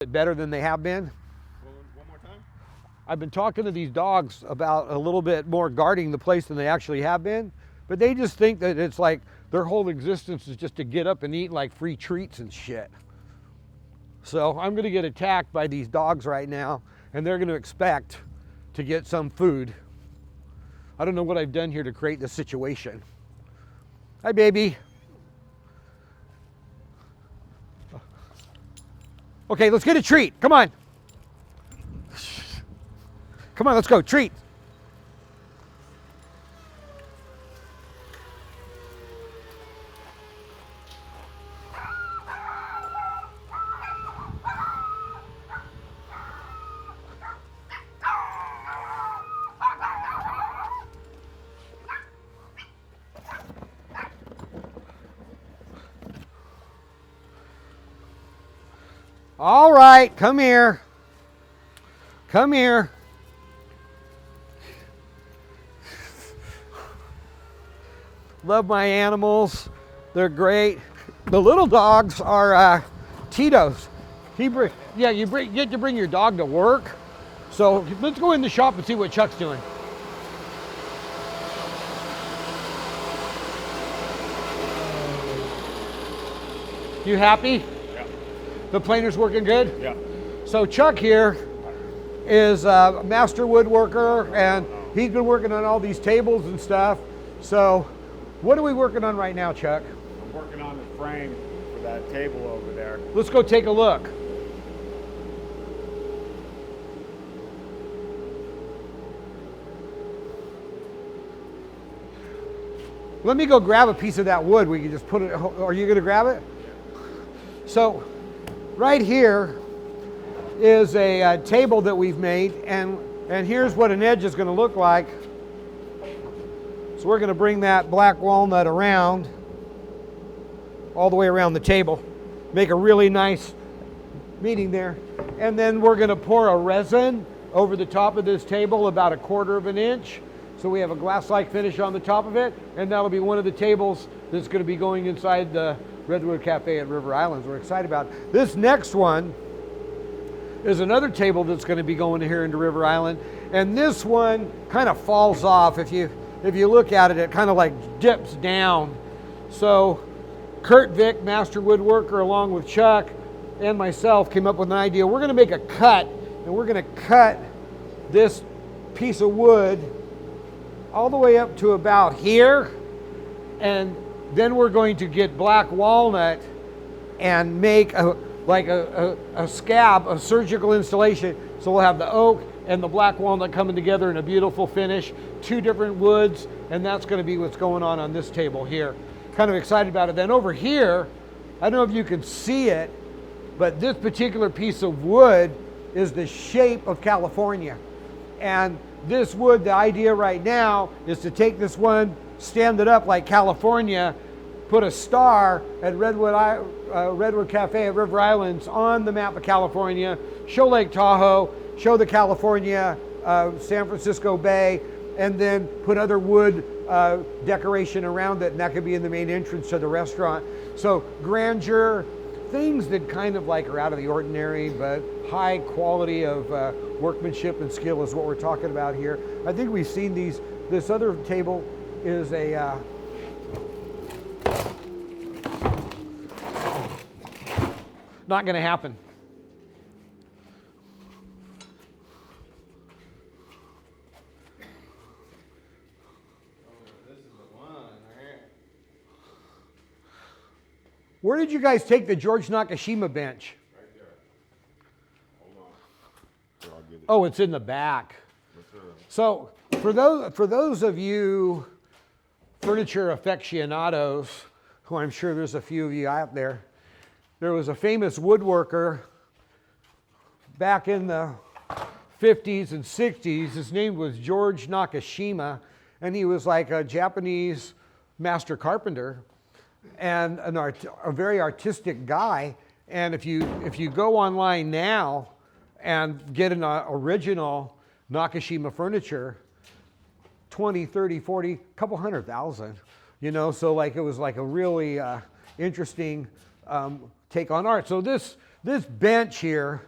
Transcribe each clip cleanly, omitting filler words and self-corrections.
better than they have been. One more time. I've been talking to these dogs about a little bit more guarding the place than they actually have been, but they just think that it's like their whole existence is just to get up and eat like free treats and shit. So I'm gonna get attacked by these dogs right now, and they're gonna expect to get some food. I don't know what I've done here to create this situation. Hi, baby. Okay, let's get a treat. Come on. Come on, let's go. Treat. All right, come here. Come here. Love my animals. They're great. The little dogs are Tito's. You get to bring your dog to work. So let's go in the shop and see what Chuck's doing. You happy? The planer's working good? Yeah. So Chuck here is a master woodworker, and he's been working on all these tables and stuff. So what are we working on right now, Chuck? I'm working on the frame for that table over there. Let's go take a look. Let me go grab a piece of that wood. We can just put it, are you gonna grab it? So right here is a table that we've made, and here's what an edge is going to look like. So we're going to bring that black walnut around, all the way around the table, make a really nice meeting there, and then we're going to pour a resin over the top of this table about 1/4 of an inch, so we have a glass-like finish on the top of it, and that'll be one of the tables that's going to be going inside the Redwood Cafe at River Islands. We're excited about it. This next one is another table that's going to be going here into River Island, and this one kind of falls off. If you look at it, it kind of like dips down. So Kurt Vick, master woodworker, along with Chuck and myself, came up with an idea. We're going to make a cut, and we're going to cut this piece of wood all the way up to about here, and then we're going to get black walnut and make a scab, a surgical installation. So we'll have the oak and the black walnut coming together in a beautiful finish, 2 different woods, and that's going to be what's going on this table here. Kind of excited about it. Then over here, I don't know if you can see it, but this particular piece of wood is the shape of California. And this wood, the idea right now is to take this one, stand it up like California, put a star at Redwood Cafe at River Islands on the map of California, show Lake Tahoe, show the California, San Francisco Bay, and then put other wood decoration around it, and that could be in the main entrance to the restaurant. So grandeur, things that kind of like are out of the ordinary, but high quality of workmanship and skill is what we're talking about here. I think we've seen these. This other table is a not going to happen. This is the one right here. Where did you guys take the George Nakashima bench? Right there. Hold on. Here, I'll get it. Oh, it's in the back. Yes, sir. So for those of you furniture aficionados, who I'm sure there's a few of you out there, there was a famous woodworker back in the 50s and 60s. His name was George Nakashima, and he was like a Japanese master carpenter and a very artistic guy. And if you go online now and get an original Nakashima furniture, 20, 30, 40, couple $100,000, you know, so like it was like a really interesting take on art. So this bench here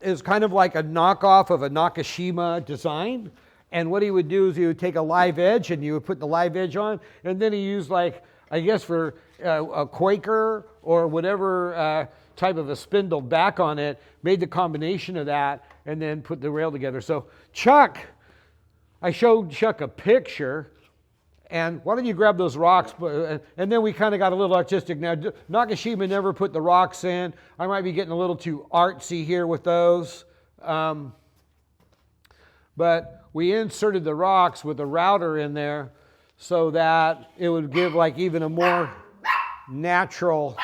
is kind of like a knockoff of a Nakashima design. And what he would do is he would take a live edge and you would put the live edge on, and then he used, like, I guess for a Quaker or whatever type of a spindle back on it, made the combination of that, and then put the rail together. So Chuck, I showed Chuck a picture, and why don't you grab those rocks? And then we kind of got a little artistic. Now, Nakashima never put the rocks in. I might be getting a little too artsy here with those. But we inserted the rocks with a router in there so that it would give like even a more natural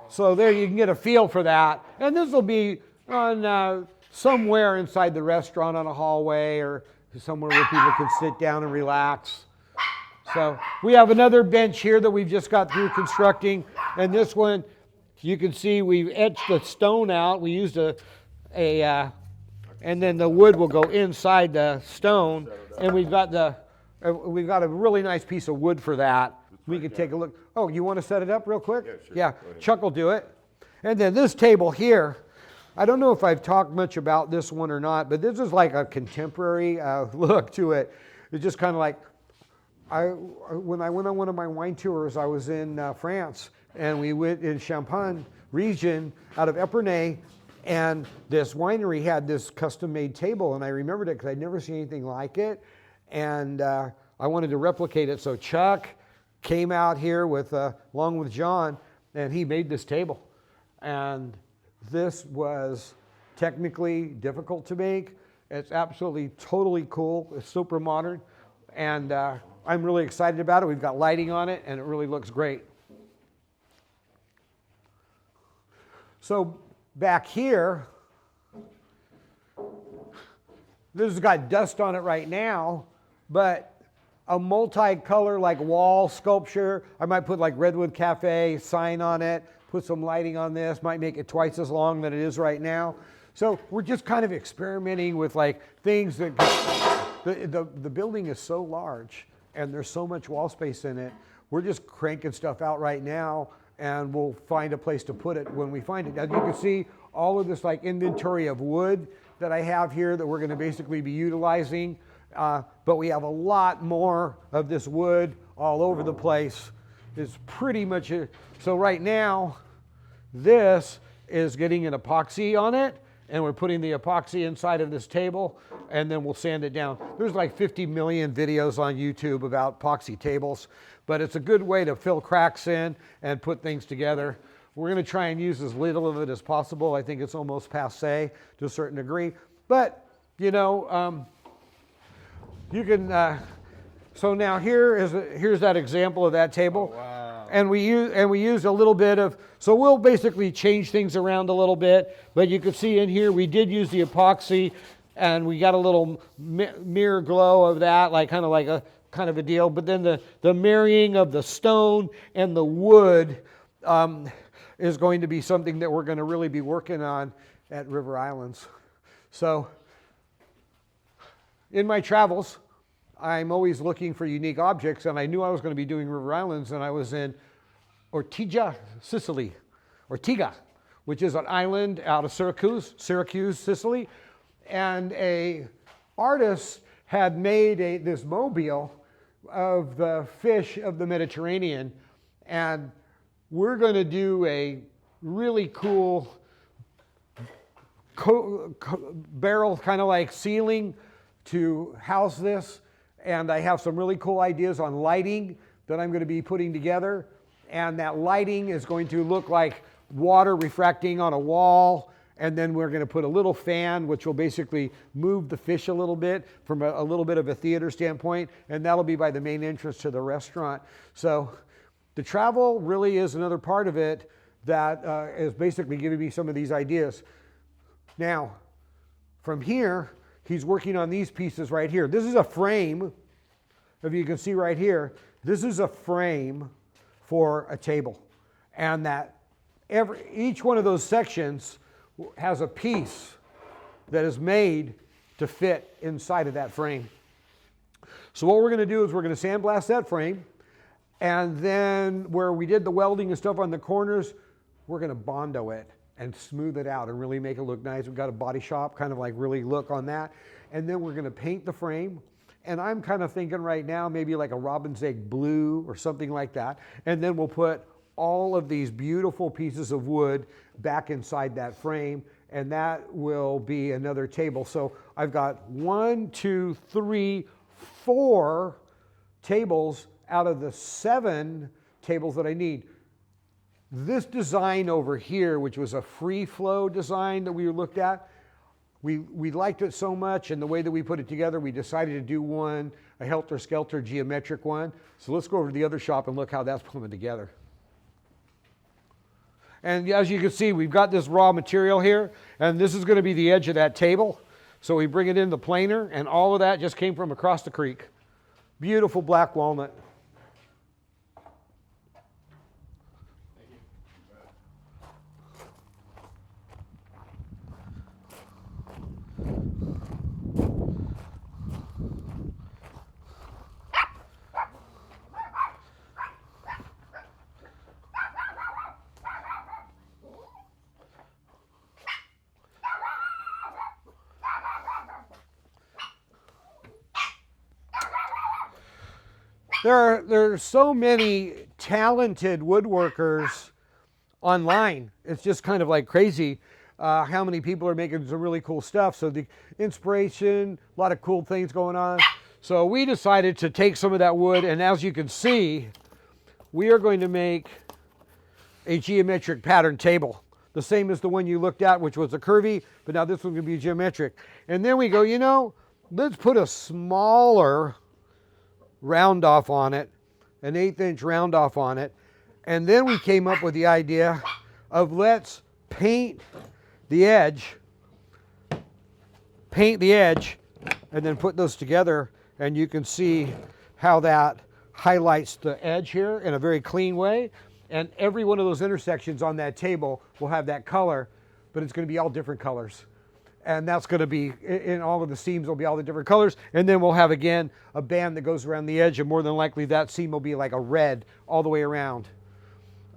so there you can get a feel for that. And this will be on somewhere inside the restaurant on a hallway or somewhere where people can sit down and relax. So we have another bench here that we've just got through constructing, and this one you can see we've etched the stone out. We used and then the wood will go inside the stone, and we've got a really nice piece of wood for that. We can take a look. Oh, you want to set it up real quick? Yeah, sure. Yeah, Chuck will do it. And then this table here, I don't know if I've talked much about this one or not, but this is like a contemporary look to it. It's just kind of like, when I went on one of my wine tours, I was in France, and we went in Champagne region out of Epernay, and this winery had this custom-made table, and I remembered it because I'd never seen anything like it, and I wanted to replicate it. So Chuck came out here along with John, and he made this table. And this was technically difficult to make. It's absolutely totally cool. It's super modern, and I'm really excited about it. We've got lighting on it, and it really looks great. So back here, this has got dust on it right now, but a multicolor like wall sculpture. I might put like Redwood Cafe sign on it, put some lighting on this, might make it twice as long than it is right now. So we're just kind of experimenting with like things that, the building is so large and there's so much wall space in it. We're just cranking stuff out right now, and we'll find a place to put it when we find it. As you can see, all of this like inventory of wood that I have here that we're going to basically be utilizing. But we have a lot more of this wood all over the place. It's pretty much so right now, this is getting an epoxy on it, and we're putting the epoxy inside of this table, and then we'll sand it down. There's like 50 million videos on YouTube about epoxy tables, but it's a good way to fill cracks in and put things together. We're going to try and use as little of it as possible. I think it's almost passé to a certain degree, but you know, you can. So now here's that example of that table. Oh, wow. And we use a little bit of, so we'll basically change things around a little bit, but you can see in here we did use the epoxy, and we got a little mirror glow of that, like kind of a deal. But then the marrying of the stone and the wood is going to be something that we're going to really be working on at River Islands. So in my travels, I'm always looking for unique objects, and I knew I was going to be doing River Islands, and I was in Ortiga, Sicily, Ortiga, which is an island out of Syracuse, Sicily, and a artist had made this mobile of the fish of the Mediterranean, and we're going to do a really cool barrel kind of like ceiling to house this. And I have some really cool ideas on lighting that I'm going to be putting together. And that lighting is going to look like water refracting on a wall. And then we're going to put a little fan, which will basically move the fish a little bit from a little bit of a theater standpoint. And that'll be by the main entrance to the restaurant. So the travel really is another part of it that is basically giving me some of these ideas. Now, from here, he's working on these pieces right here. This is a frame, if you can see right here, this is a frame for a table. And that each one of those sections has a piece that is made to fit inside of that frame. So what we're going to do is we're going to sandblast that frame, And then where we did the welding and stuff on the corners, we're going to bondo it and smooth it out and really make it look nice. We've got a body shop, kind of like really look on that. And then we're going to paint the frame. And I'm kind of thinking right now maybe like a robin's egg blue or something like that. And then we'll put all of these beautiful pieces of wood back inside that frame, and that will be another table. So I've got 1, 2, 3, 4 tables out of the 7 tables that I need. This design over here, which was a free flow design that we looked at, we liked it so much, and the way that we put it together, we decided to do one, a helter-skelter geometric one. So let's go over to the other shop and look how that's coming together. And as you can see, we've got this raw material here, and this is going to be the edge of that table. So we bring it in the planer, and all of that just came from across the creek. Beautiful black walnut. There are so many talented woodworkers online. It's just kind of like crazy how many people are making some really cool stuff. So the inspiration, a lot of cool things going on. So we decided to take some of that wood, and as you can see, we are going to make a geometric pattern table. The same as the one you looked at, which was a curvy, but now this one's going to be geometric. And then we go, you know, let's put a smaller round off on it, an 1/8 inch round off on it. And then we came up with the idea of let's paint the edge, and then put those together, and you can see how that highlights the edge here in a very clean way. And every one of those intersections on that table will have that color, but it's going to be all different colors. And that's going to be, in all of the seams will be all the different colors. And then we'll have, again, a band that goes around the edge, and more than likely that seam will be like a red all the way around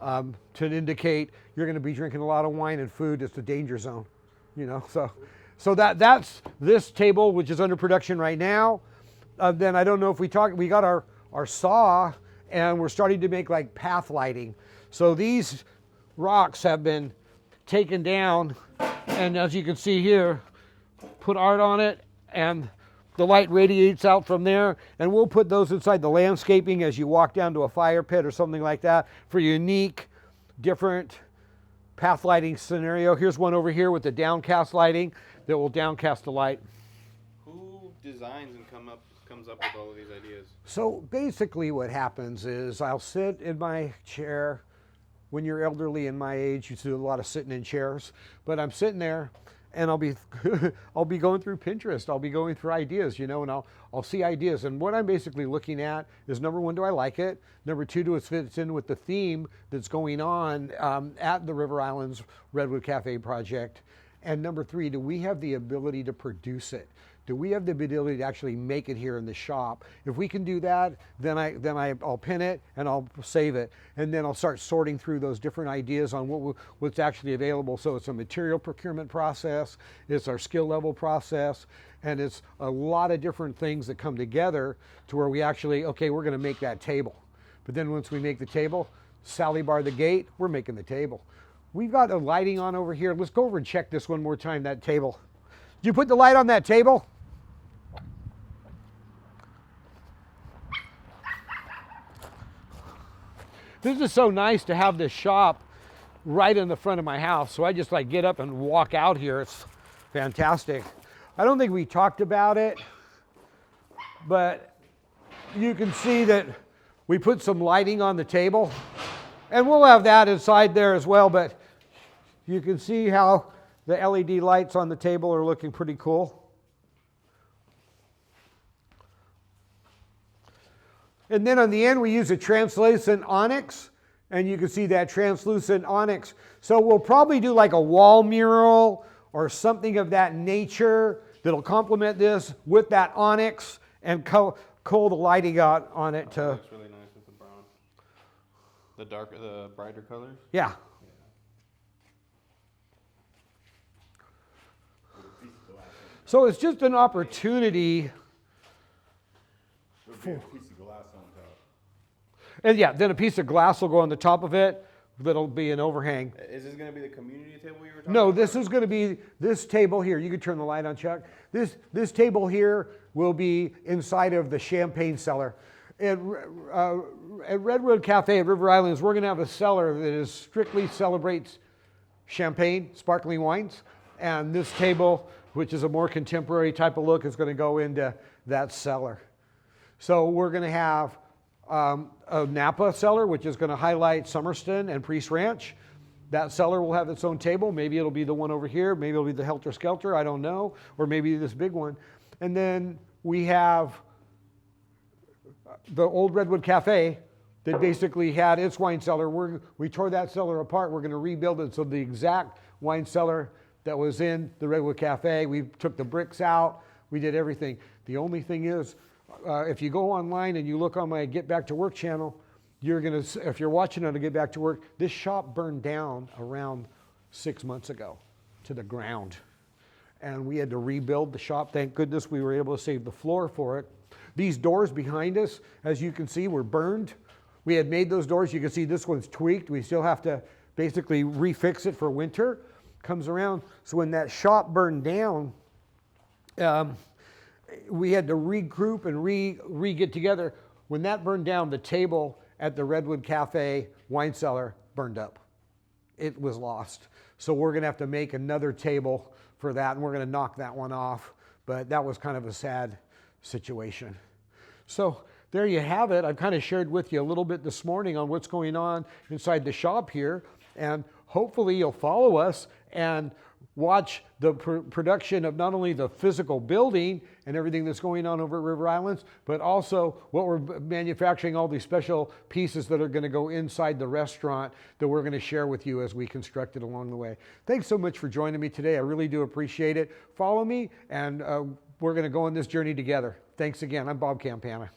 to indicate you're going to be drinking a lot of wine and food. It's the danger zone, you know. So that's this table, which is under production right now. Then I don't know if we got our saw, and we're starting to make like path lighting. So these rocks have been taken down, and as you can see here, put art on it, and the light radiates out from there, and we'll put those inside the landscaping as you walk down to a fire pit or something like that for unique, different path lighting scenario. Here's one over here with the downcast lighting that will downcast the light. Who designs and comes up with all of these ideas? So basically what happens is I'll sit in my chair. When you're elderly in my age, you do a lot of sitting in chairs, but I'm sitting there and I'll be going through Pinterest. I'll be going through ideas, you know, and I'll see ideas. And what I'm basically looking at is, number one, do I like it? Number two, do it fits in with the theme that's going on at the River Islands Redwood Cafe project? And number three, do we have the ability to produce it? Do we have the ability to actually make it here in the shop? If we can do that, then I'll pin it and I'll save it, and then I'll start sorting through those different ideas on what's actually available. So it's a material procurement process, it's our skill level process, and it's a lot of different things that come together to where we actually, okay, we're going to make that table. But then once we make the table, Sally bar the gate, we're making the table. We've got the lighting on over here. Let's go over and check this one more time, that table. Did you put the light on that table? This is so nice to have this shop right in the front of my house. So I just like get up and walk out here. It's fantastic. I don't think we talked about it, but you can see that we put some lighting on the table, and we'll have that inside there as well. But you can see how the LED lights on the table are looking pretty cool. And then on the end, we use a translucent onyx, and you can see that translucent onyx. So we'll probably do like a wall mural or something of that nature that'll complement this with that onyx and cull the lighting out on it. That looks really nice with the brown. The brighter colors. Yeah. So it's just an opportunity. There'll be a piece of glass on top. And yeah, then a piece of glass will go on the top of it. That'll be an overhang. Is this going to be the community table you were talking No, about? this is going to be this table here. You can turn the light on, Chuck. This table here will be inside of the Champagne-cellar. At Redwood Cafe at River Islands, we're going to have a cellar that is strictly celebrates champagne, sparkling wines. And this table, which is a more contemporary type of look, is going to go into that cellar. So we're going to have a Napa cellar, which is going to highlight Summerston and Priest Ranch. That cellar will have its own table. Maybe it'll be the one over here. Maybe it'll be the Helter Skelter. I don't know. Or maybe this big one. And then we have the old Redwood Cafe that basically had its wine cellar. We tore that cellar apart. We're going to rebuild it so the exact wine cellar that was in the Redwood Cafe. We took the bricks out. We did everything. The only thing is, if you go online and you look on my Get Back to Work channel, you're going to, if you're watching on a Get Back to Work, this shop burned down around 6 months ago to the ground. And we had to rebuild the shop. Thank goodness we were able to save the floor for it. These doors behind us, as you can see, were burned. We had made those doors. You can see this one's tweaked. We still have to basically refix it for winter. Comes around. So when that shop burned down, we had to regroup and re-get together. When that burned down, the table at the Redwood Cafe wine cellar burned up. It was lost. So we're going to have to make another table for that, and we're going to knock that one off. But that was kind of a sad situation. So there you have it. I've kind of shared with you a little bit this morning on what's going on inside the shop here. And hopefully you'll follow us and watch the production of not only the physical building and everything that's going on over at River Islands, but also what we're manufacturing, all these special pieces that are going to go inside the restaurant that we're going to share with you as we construct it along the way. Thanks so much for joining me today. I really do appreciate it. Follow me, and we're going to go on this journey together. Thanks again. I'm Bob Campana.